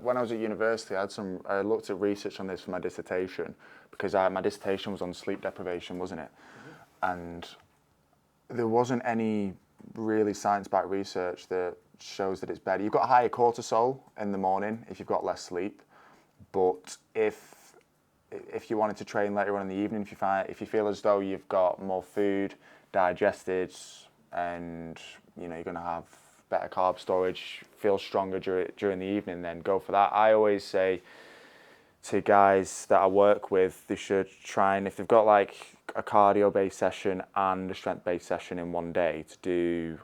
When I was at university, I looked at research on this for my dissertation because my dissertation was on sleep deprivation, wasn't it? And there wasn't any really science-backed research that shows that it's better. You've got higher cortisol in the morning if you've got less sleep, but if you wanted to train later on in the evening, if you feel as though you've got more food digested and you're going to have better carb storage, feel stronger during the evening, then go for that. I always say to guys that I work with, they should try, and if they've got like a cardio-based session and a strength-based session in one day, to do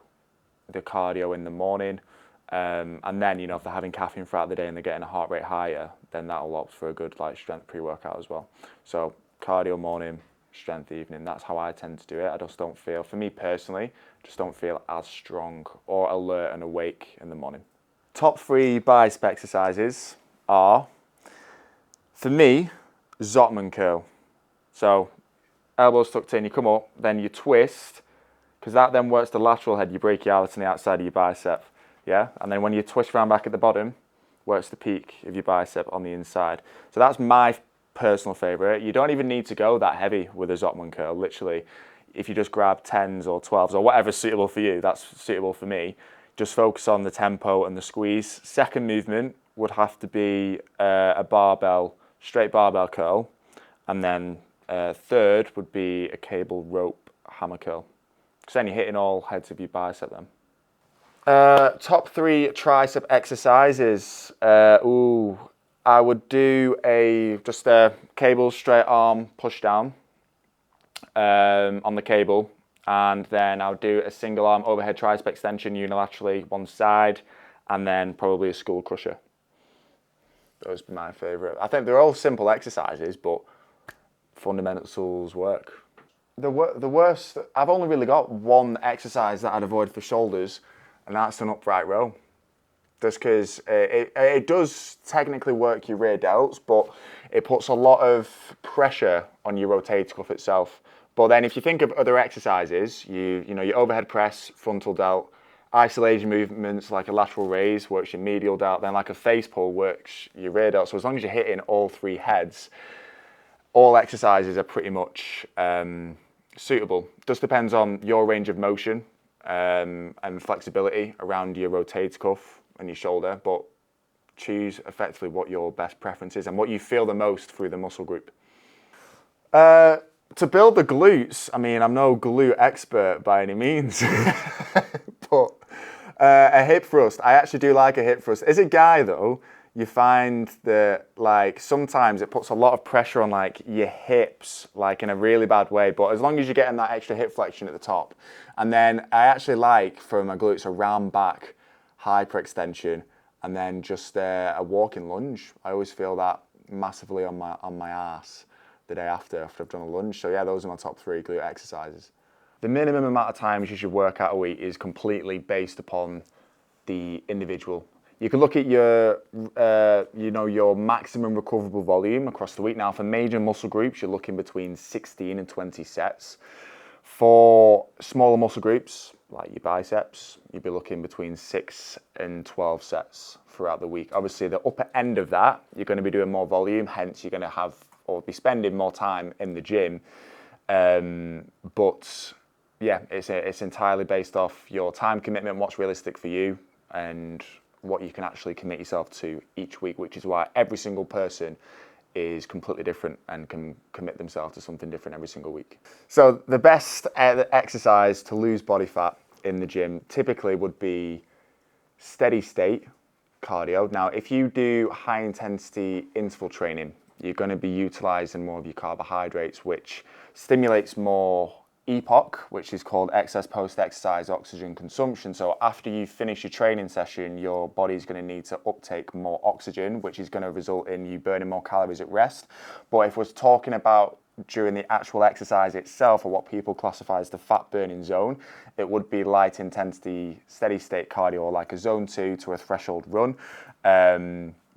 the cardio in the morning, and then if they're having caffeine throughout the day and they're getting a heart rate higher, then that'll opt for a good like strength pre-workout as well. So cardio morning, strength evening. That's how I tend to do it. I just don't feel, for me personally, just don't feel as strong or alert and awake in the morning. Top 3 bicep exercises are, for me, Zottman curl. So elbows tucked in, you come up, then you twist, because that then works the lateral head, your brachialis on the outside of your bicep. Yeah, and then when you twist around back at the bottom, works the peak of your bicep on the inside. So that's my personal favorite. You don't even need to go that heavy with a Zottman curl. Literally, if you just grab 10s or 12s or whatever's suitable for you, that's suitable for me. Just focus on the tempo and the squeeze. Second movement would have to be a straight barbell curl, and then third would be a cable rope hammer curl. Because then you're hitting all heads of your bicep then. Top 3 tricep exercises. I would do just a cable straight arm push down on the cable, and then I would do a single arm overhead tricep extension unilaterally one side, and then probably a skull crusher. Those are my favourite. I think they're all simple exercises, but fundamentals work. The worst, I've only really got one exercise that I'd avoid for shoulders, and that's an upright row. Just because it does technically work your rear delts, but it puts a lot of pressure on your rotator cuff itself. But then if you think of other exercises, your overhead press, frontal delt, isolation movements like a lateral raise works your medial delt, then like a face pull works your rear delt. So as long as you're hitting all 3 heads, all exercises are pretty much suitable. Just depends on your range of motion and flexibility around your rotator cuff and your shoulder, but choose effectively what your best preference is and what you feel the most through the muscle group. To build the glutes, I mean, I'm no glute expert by any means, but a hip thrust, I actually do like a hip thrust. As a guy though, you find that like sometimes it puts a lot of pressure on like your hips, like in a really bad way, but as long as you're getting that extra hip flexion at the top. And then I actually like for my glutes a round back hyperextension, and then just a walking lunge. I always feel that massively on my ass the day after I've done a lunge. So yeah, those are my top 3 glute exercises. The minimum amount of times you should work out a week is completely based upon the individual. You can look at your maximum recoverable volume across the week. Now, for major muscle groups, you're looking between 16 and 20 sets. For smaller muscle groups, like your biceps, you'd be looking between 6 and 12 sets throughout the week. Obviously, the upper end of that, you're going to be doing more volume, hence you're going to have or be spending more time in the gym. But yeah, it's entirely based off your time commitment, what's realistic for you, and what you can actually commit yourself to each week, which is why every single person is completely different and can commit themselves to something different every single week. So the best exercise to lose body fat in the gym typically would be steady state cardio. Now, if you do high intensity interval training, you're going to be utilizing more of your carbohydrates, which stimulates more EPOC, which is called excess post-exercise oxygen consumption. So after you finish your training session, your body's going to need to uptake more oxygen, which is going to result in you burning more calories at rest. But if we're talking about during the actual exercise itself, or what people classify as the fat burning zone, it would be light intensity steady state cardio, or like a zone 2 to a threshold run.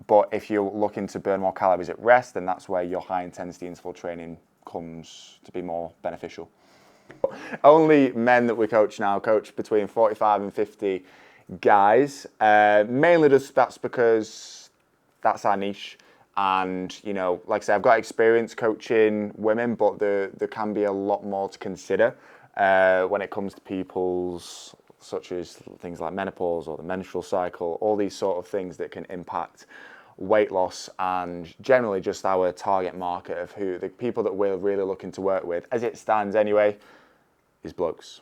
But if you're looking to burn more calories at rest, then that's where your high intensity interval training comes to be more beneficial. Only men that we coach now coach between 45 and 50 guys. Mainly that's because that's our niche. And, you know, like I said, I've got experience coaching women, but there can be a lot more to consider when it comes to people's, such as things like menopause or the menstrual cycle, all these sort of things that can impact weight loss and generally just our target market of who the people that we're really looking to work with, as it stands anyway, is blokes.